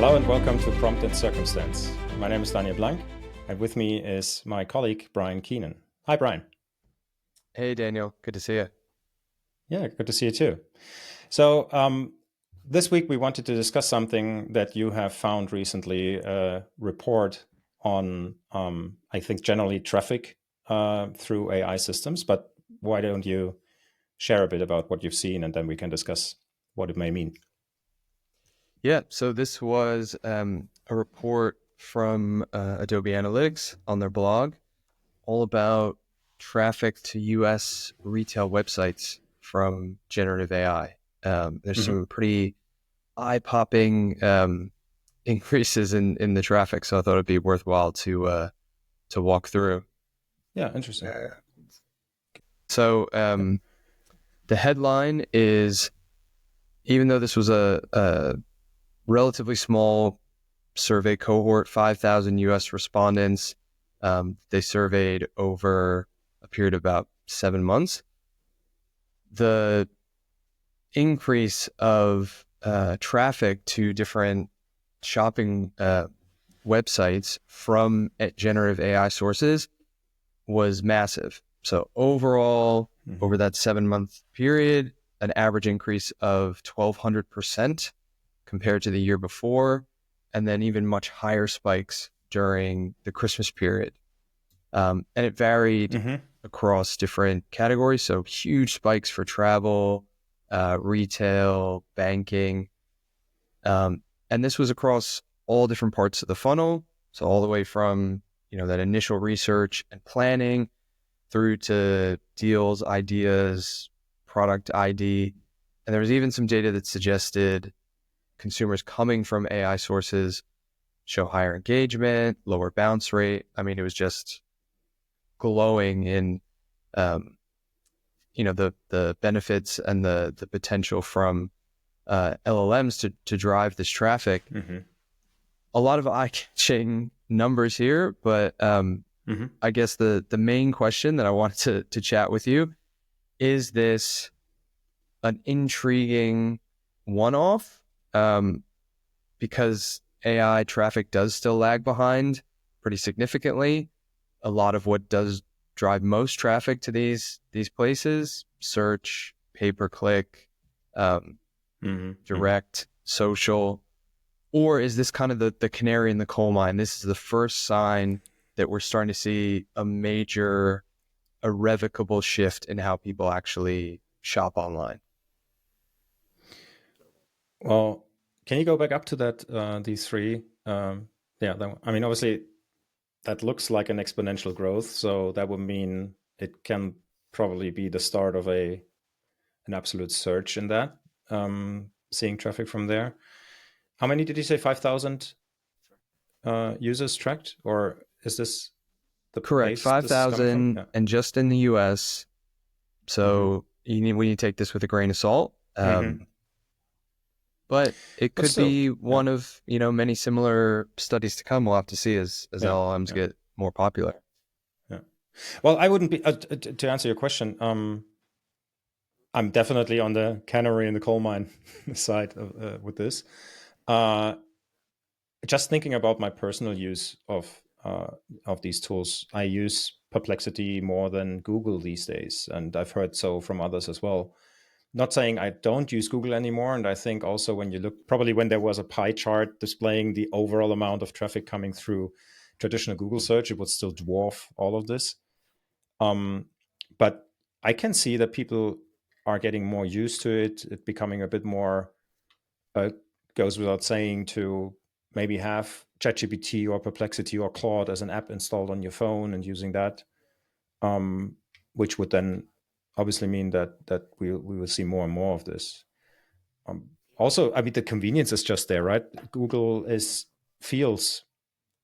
Hello and welcome to Prompt and Circumstance. My name is Daniel Blank, and with me is my colleague Brian Keenan. Hi, Brian. Hey, Daniel. Good to see you. Yeah, good to see you too. So this week we wanted to discuss something that you have found recently, a report on, I think, generally traffic through AI systems. But why don't you share a bit about what you've seen, and then we can discuss what it may mean. Yeah, so this was a report from Adobe Analytics on their blog, all about traffic to US retail websites from generative AI. There's some pretty eye-popping increases in the traffic, so I thought it'd be worthwhile to walk through. Yeah, interesting. So the headline is, even though this was a relatively small survey cohort, 5,000 US respondents. They surveyed over a period of about 7 months. The increase of traffic to different shopping websites from generative AI sources was massive. So overall, over that 7-month period, an average increase of 1,200% compared to the year before, and then even much higher spikes during the Christmas period. And it varied across different categories. So huge spikes for travel, retail, banking. And this was across all different parts of the funnel. So all the way from, that initial research and planning through to deals, ideas, product ID. And there was even some data that suggested consumers coming from AI sources show higher engagement, lower bounce rate. I mean, it was just glowing in, the benefits and the potential from LLMs to drive this traffic. A lot of eye-catching numbers here, but I guess the main question that I wanted to chat with you, is this an intriguing one-off? Because AI traffic does still lag behind pretty significantly. A lot of what does drive most traffic to these places, search, pay-per-click, direct, social, or is this kind of the canary in the coal mine? This is the first sign that we're starting to see a major, irrevocable shift in how people actually shop online. Well, can you go back up to that, these three? Obviously, that looks like an exponential growth. So that would mean it can probably be the start of an absolute surge in that, seeing traffic from there. How many did you say? 5,000 users tracked? Or is this the Correct, base this is coming from? 5,000, Yeah. and just in the US. So we need to take this with a grain of salt. But it could be one of many similar studies to come. We'll have to see as LLMs get more popular. Yeah. Well, I wouldn't be to answer your question. I'm definitely on the canary in the coal mine side with this. Just thinking about my personal use of these tools, I use Perplexity more than Google these days, and I've heard so from others as well. Not saying I don't use Google anymore, and I think also when you look, probably when there was a pie chart displaying the overall amount of traffic coming through traditional Google search, it would still dwarf all of this. But I can see that people are getting more used to it becoming a bit more, goes without saying, to maybe have ChatGPT or Perplexity or Claude as an app installed on your phone and using that, which would then obviously mean that we will see more and more of this. Also, I mean, the convenience is just there, right? Google feels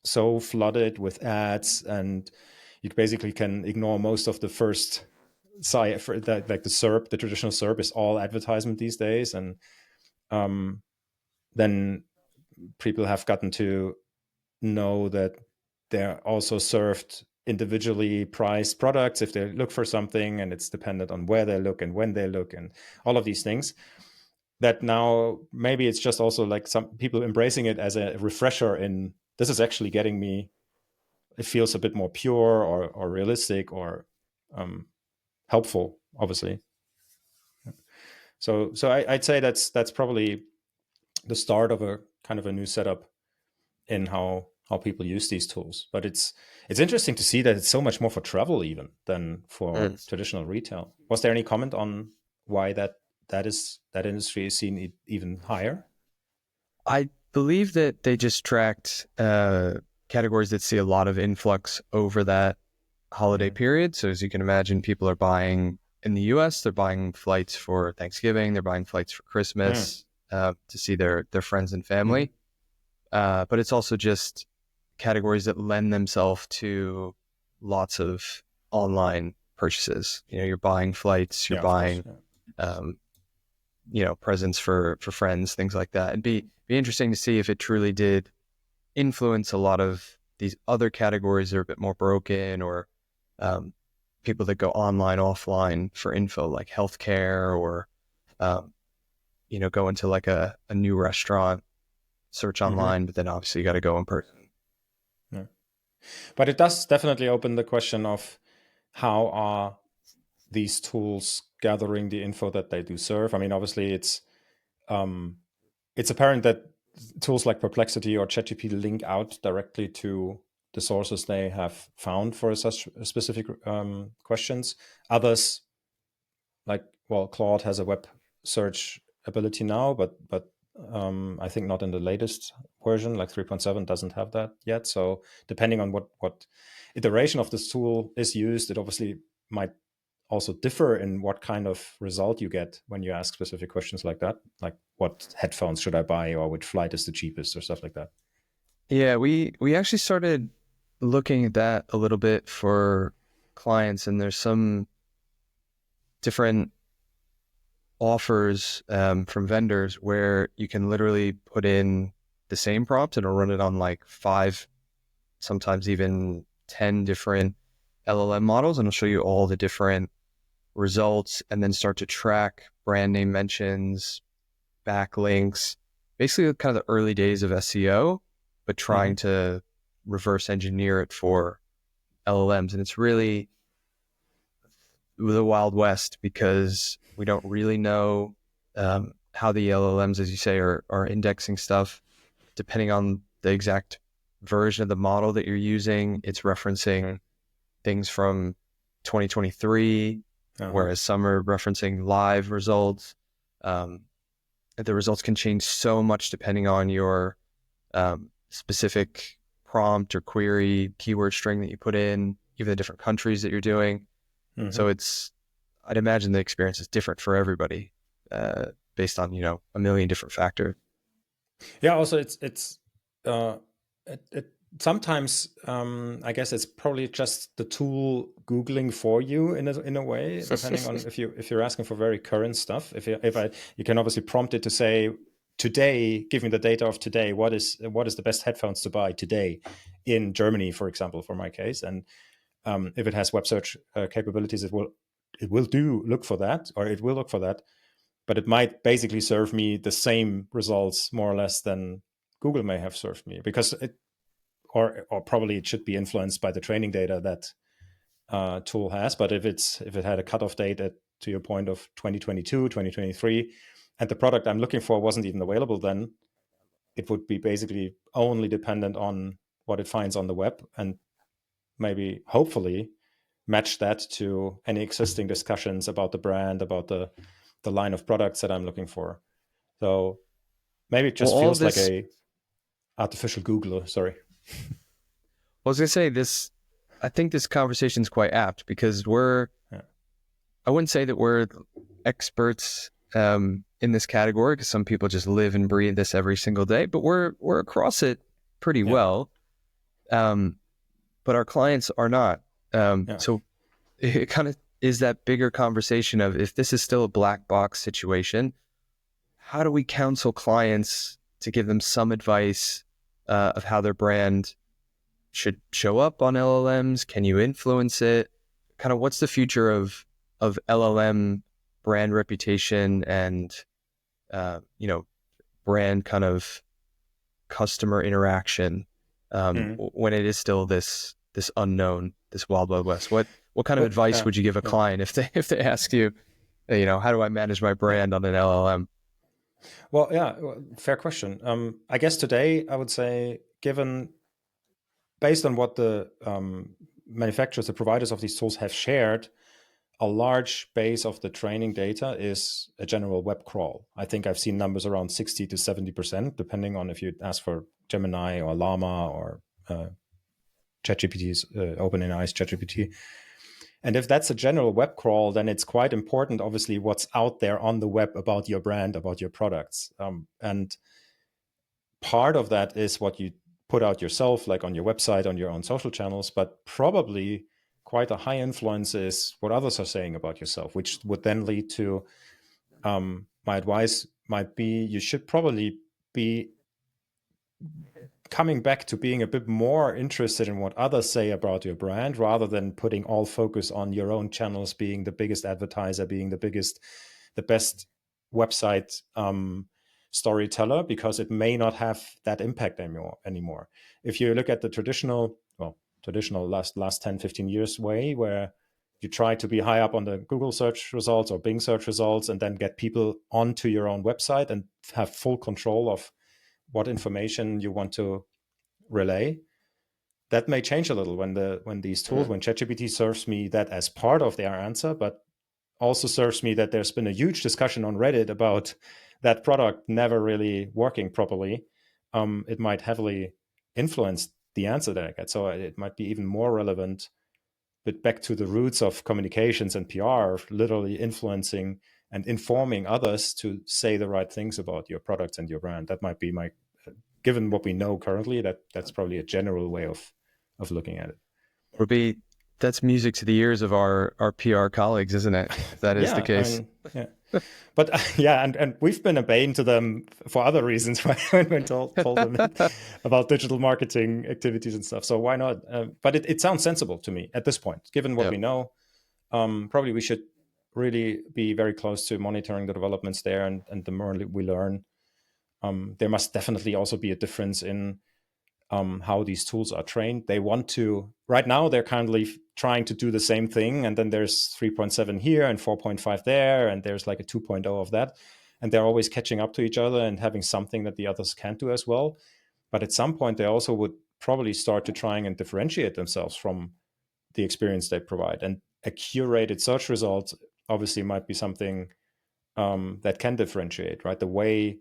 so flooded with ads, and you basically can ignore most of the first site, like the SERP, the traditional SERP is all advertisement these days. And then people have gotten to know that they're also served individually priced products if they look for something, and it's dependent on where they look and when they look and all of these things. that now maybe it's just also like some people embracing it as a refresher in this is actually getting me, it feels a bit more pure or realistic or helpful, obviously. So I'd say that's probably the start of a kind of a new setup in how people use these tools. But it's interesting to see that it's so much more for travel even than for Mm. traditional retail. Was there any comment on why that industry is seen even higher? I believe that they just tracked categories that see a lot of influx over that holiday Mm. period. So as you can imagine, people are buying in the US, they're buying flights for Thanksgiving, they're buying flights for Mm. Christmas to see their friends and Mm-hmm. family. But it's also just categories that lend themselves to lots of online purchases. You know, you're buying flights, you're Yeah, of course. buying Yeah. um, presents for friends, things like that. It'd be interesting to see if it truly did influence a lot of these other categories that are a bit more broken, or um, people that go online, offline for info, like healthcare, or um, go into like a new restaurant, search Mm-hmm. online, but then obviously you got to go in person. Yeah. But it does definitely open the question of how are these tools gathering the info that they do serve. I mean, obviously, um, it's apparent that tools like Perplexity or ChatGPT link out directly to the sources they have found for such specific questions. Others, like well, Claude has a web search ability now, but I think not in the latest version, like 3.7 doesn't have that yet. So depending on what iteration of this tool is used, it obviously might also differ in what kind of result you get when you ask specific questions like that, like what headphones should I buy or which flight is the cheapest or stuff like that. Yeah, we actually started looking at that a little bit for clients, and there's some different offers from vendors where you can literally put in the same prompt and it'll run it on like 5, sometimes even 10 different LLM models, and it'll show you all the different results and then start to track brand name mentions, backlinks, basically kind of the early days of SEO, but trying Mm-hmm. to reverse engineer it for LLMs. And it's really the Wild West because we don't really know how the LLMs, as you say, are indexing stuff. Depending on the exact version of the model that you're using, it's referencing things from 2023, Uh-huh. whereas some are referencing live results. Um, the results can change so much depending on your specific prompt or query, keyword string that you put in, even the different countries that you're doing. Mm-hmm. So I'd imagine the experience is different for everybody based on, a million different factors. Yeah. Also, it's uh, it sometimes I guess it's probably just the tool googling for you in a way, depending on if you're asking for very current stuff. You can obviously prompt it to say today, give me the data of today. What is the best headphones to buy today in Germany, for example, for my case, and if it has web search capabilities, it will do look for that, or it will look for that, but it might basically serve me the same results more or less than Google may have served me, because or probably it should be influenced by the training data that tool has. But if it had a cutoff date to your point of 2022, 2023, and the product I'm looking for wasn't even available then, it would be basically only dependent on what it finds on the web, and maybe hopefully match that to any existing discussions about the brand, about the line of products that I'm looking for. So maybe it Well, just all feels like this, a artificial Googler. Sorry. I was going to say this, I think this conversation is quite apt because Yeah. I wouldn't say that we're experts in this category because some people just live and breathe this every single day, but we're across it pretty Yeah. well. Um, but our clients are not. Yeah. So it kind of is that bigger conversation of if this is still a black box situation, how do we counsel clients to give them some advice of how their brand should show up on LLMs? Can you influence it? Kind of what's the future of LLM brand reputation and brand kind of customer interaction Mm. when it is still this unknown, this wild west? What kind of Well, advice would you give a yeah. client if they ask you, how do I manage my brand on an LLM? Well, yeah, fair question. I guess today I would say, given based on what the manufacturers, the providers of these tools have shared, a large base of the training data is a general web crawl. I think I've seen numbers around 60 to 70%, depending on if you ask for Gemini or Llama or ChatGPT's, OpenAI's ChatGPT. And if that's a general web crawl, then it's quite important, obviously, what's out there on the web about your brand, about your products. And part of that is what you put out yourself, like on your website, on your own social channels, but probably quite a high influence is what others are saying about yourself, which would then lead to my advice might be you should probably be coming back to being a bit more interested in what others say about your brand rather than putting all focus on your own channels, being the biggest advertiser, being the best website storyteller, because it may not have that impact anymore. If you look at the traditional last 10, 15 years way, where you try to be high up on the Google search results or Bing search results and then get people onto your own website and have full control of what information you want to relay. That may change a little when these tools, when ChatGPT serves me that as part of their answer, but also serves me that there's been a huge discussion on Reddit about that product never really working properly. It might heavily influence the answer that I get. So it might be even more relevant, but back to the roots of communications and PR, literally influencing and informing others to say the right things about your products and your brand. That might be my, given what we know currently, that's probably a general way of looking at it. Or be That's music to the ears of our PR colleagues, isn't it? If that is the Yeah, I case. mean, yeah, but yeah, and we've been a bane to them for other reasons, right? When we told them about digital marketing activities and stuff. So why not? But it sounds sensible to me at this point, given what Yep. we know. Probably we should really be very close to monitoring the developments there, and the more we learn, there must definitely also be a difference in how these tools are trained. They want to, right now, they're currently trying to do the same thing. And then there's 3.7 here and 4.5 there. And there's like a 2.0 of that. And they're always catching up to each other and having something that the others can't do as well. But at some point, they also would probably start to trying and differentiate themselves from the experience they provide. And a curated search result obviously might be something that can differentiate, right? The way,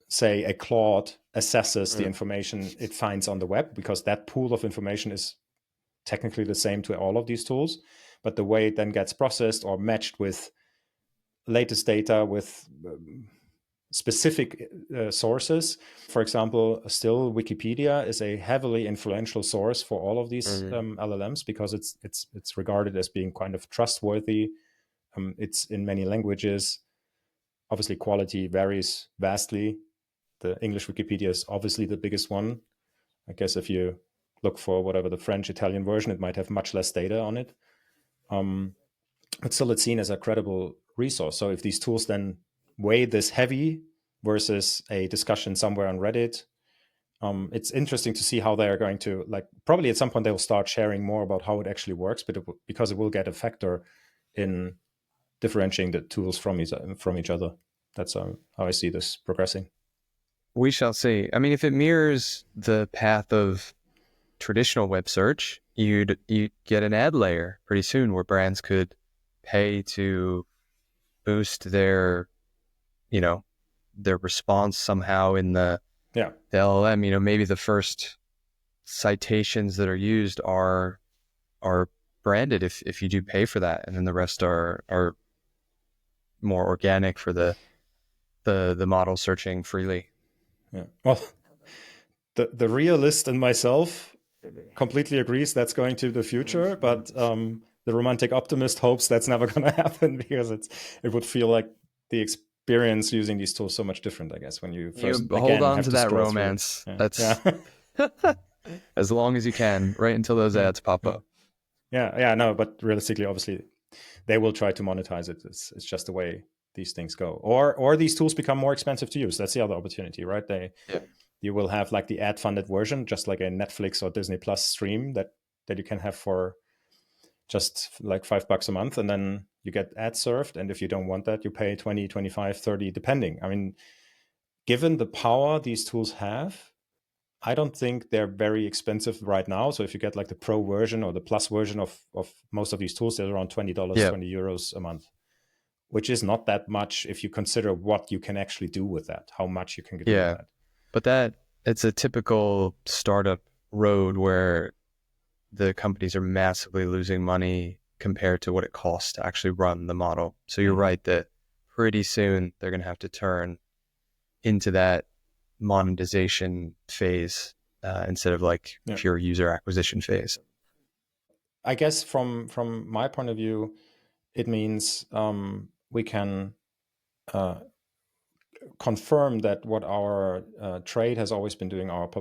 say, a Claude assesses the information it finds on the web, because that pool of information is technically the same to all of these tools, but the way it then gets processed or matched with latest data with specific sources. For example, still Wikipedia is a heavily influential source for all of these LLMs, because it's regarded as being kind of trustworthy. It's in many languages. Obviously, quality varies vastly. The English Wikipedia is obviously the biggest one. I guess if you look for whatever the French, Italian version, it might have much less data on it. But still, it's seen as a credible resource. So if these tools then weigh this heavy versus a discussion somewhere on Reddit, it's interesting to see how they are going to, like, probably at some point they will start sharing more about how it actually works, but because it will get a factor in differentiating the tools from each other. That's how I see this progressing. We shall see. I mean, if it mirrors the path of traditional web search, you'd get an ad layer pretty soon where brands could pay to boost their, their response somehow in Yeah. the LLM. Maybe the first citations that are used are branded if you do pay for that, and then the rest are more organic for the model searching freely. Yeah. Well, the realist in myself completely agrees that's going to the future, but the romantic optimist hopes that's never going to happen, because it would feel like the experience using these tools so much different, I guess, when you You first hold again on have to to that scroll through. romance. Yeah. That's Yeah. as long as you can, right until those Yeah. ads pop Yeah. up. Yeah. Yeah. No, but realistically, obviously, they will try to monetize it. It's just a way. these things go, or these tools become more expensive to use. That's the other opportunity, right? Yeah. You will have like the ad funded version, just like a Netflix or Disney Plus stream that you can have for just like $5 a month, and then you get ad served. And if you don't want that, you pay 20, 25, 30, depending. I mean, given the power these tools have, I don't think they're very expensive right now. So if you get like the pro version or the plus version of most of these tools, they're around $20, Yeah. 20 euros a month, which is not that much if you consider what you can actually do with that, how much you can do with Yeah. that. But it's a typical startup road where the companies are massively losing money compared to what it costs to actually run the model. So you're right that pretty soon they're going to have to turn into that monetization phase instead of like pure user acquisition phase. I guess from my point of view, it means we can confirm that what our trade has always been doing, our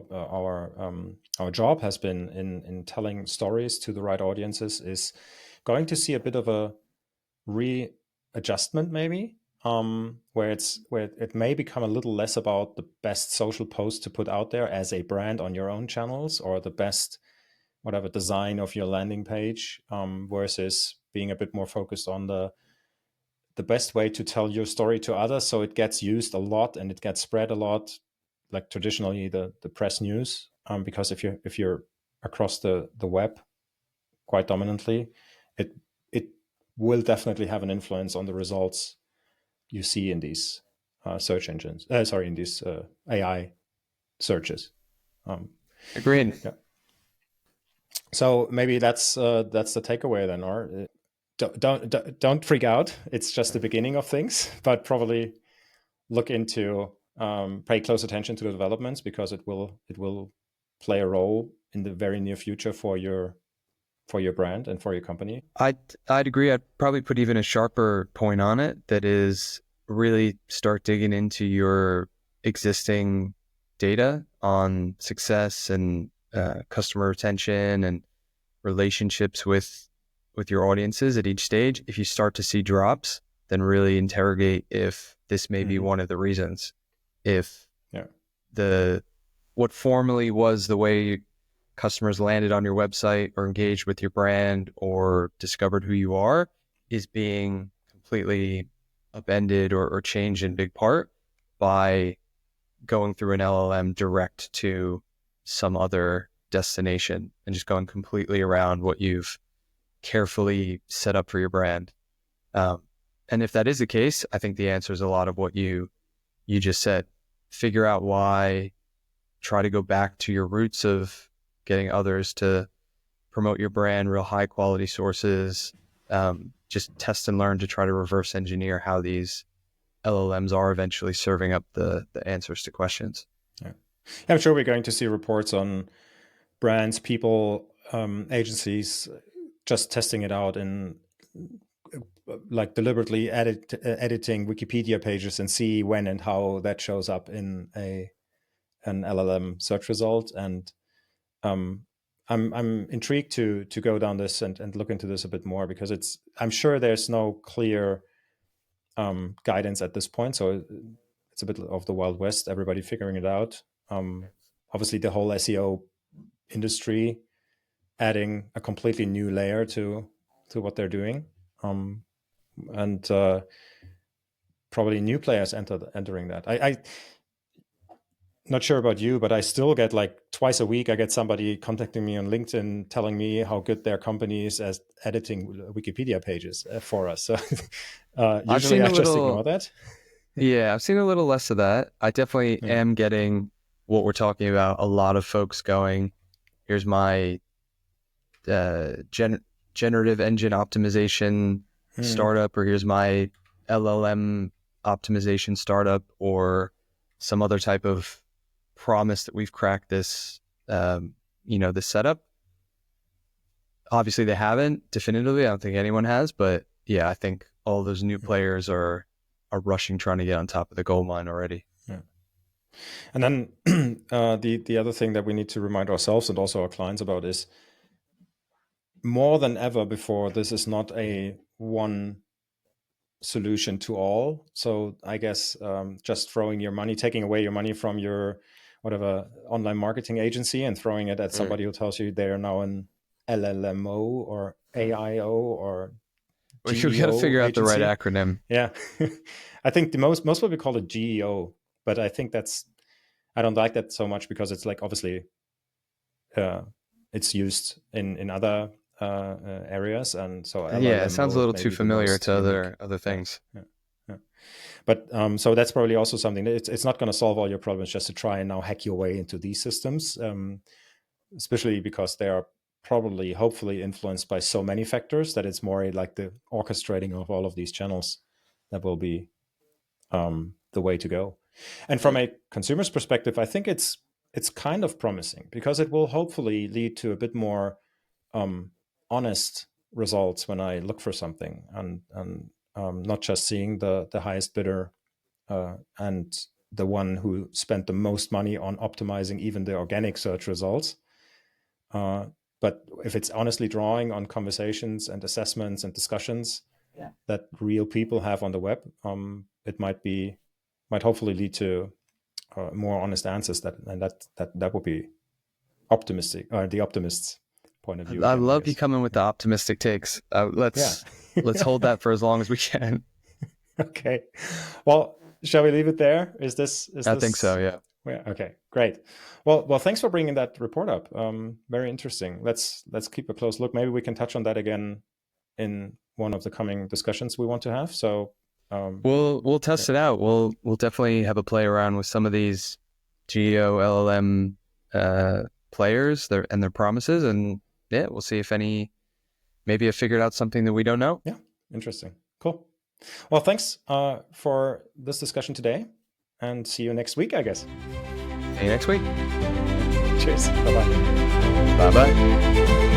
job has been in telling stories to the right audiences, is going to see a bit of a readjustment, maybe, where it may become a little less about the best social post to put out there as a brand on your own channels, or the best whatever design of your landing page, versus being a bit more focused on the best way to tell your story to others, so it gets used a lot and it gets spread a lot, like traditionally the press news. Because if you're across the web quite dominantly, it will definitely have an influence on the results you see in these search engines. In these AI searches. Agreed. Yeah. So maybe that's the takeaway then, or don't freak out. It's just the beginning of things, but probably look into, pay close attention to the developments, because it will play a role in the very near future for your brand and for your company. I'd agree. I'd probably put even a sharper point on it. That is, really start digging into your existing data on success and customer retention and relationships with your audiences at each stage. If you start to see drops, then really interrogate if this may be one of the reasons. If what formerly was the way customers landed on your website or engaged with your brand or discovered who you are is being completely upended or changed in big part by going through an LLM direct to some other destination and just going completely around what you've carefully set up for your brand. And if that is the case, I think the answer is a lot of what you just said. Figure out why, try to go back to your roots of getting others to promote your brand, real high quality sources, just test and learn to try to reverse engineer how these LLMs are eventually serving up the answers to questions. Yeah. I'm sure we're going to see reports on brands, people, agencies just testing it out in like deliberately editing Wikipedia pages and see when and how that shows up in an LLM search result. And I'm intrigued to go down this and look into this a bit more, because I'm sure there's no clear guidance at this point. So it's a bit of the Wild West, everybody figuring it out. Obviously, the whole SEO industry adding a completely new layer to what they're doing, and probably new players entering that. I not sure about you, but I still get like twice a week, I get somebody contacting me on LinkedIn telling me how good their company is as editing Wikipedia pages for us. So usually I just ignore that. Yeah, I've seen a little less of that. I definitely am getting what we're talking about. A lot of folks going, here's my generative engine optimization startup, or here's my LLM optimization startup, or some other type of promise that we've cracked this, this setup. Obviously they haven't definitively. I don't think anyone has, but yeah, I think all those new players are rushing, trying to get on top of the gold mine already. Yeah. And then the other thing that we need to remind ourselves and also our clients about is, more than ever before, this is not a one solution to all. So I guess just taking away your money from your whatever online marketing agency and throwing it at somebody who tells you they are now an LLMO or AIO or We got to GEO figure out the right agency. acronym. Yeah. I think the most people call it GEO, but I think I don't like that so much because it's like obviously it's used in other areas, and so Yeah, it sounds a LLMO little too maybe the familiar most to unique. other things. Yeah. But so that's probably also something. It's not going to solve all your problems just to try and now hack your way into these systems, especially because they are probably, hopefully, influenced by so many factors that it's more like the orchestrating of all of these channels that will be the way to go. And from a consumer's perspective, I think it's kind of promising because it will hopefully lead to a bit more honest results when I look for something, and not just seeing the highest bidder and the one who spent the most money on optimizing even the organic search results. But if it's honestly drawing on conversations and assessments and discussions that real people have on the web, it might hopefully lead to more honest answers. That would be optimistic, or the optimist's point of view I again, I love you guess. coming with the optimistic takes. Let's hold that for as long as we can. Okay. Well, shall we leave it there? I think so. Yeah. Yeah. Okay. Great. Well. Thanks for bringing that report up. Very interesting. Let's keep a close look. Maybe we can touch on that again in one of the coming discussions we want to have. So we'll test it out. We'll definitely have a play around with some of these GEO LLM players and their promises, and yeah, we'll see if maybe have figured out something that we don't know. Yeah. Interesting. Cool. Well, thanks for this discussion today, and see you next week, I guess. See you next week. Cheers. Bye-bye. Bye-bye.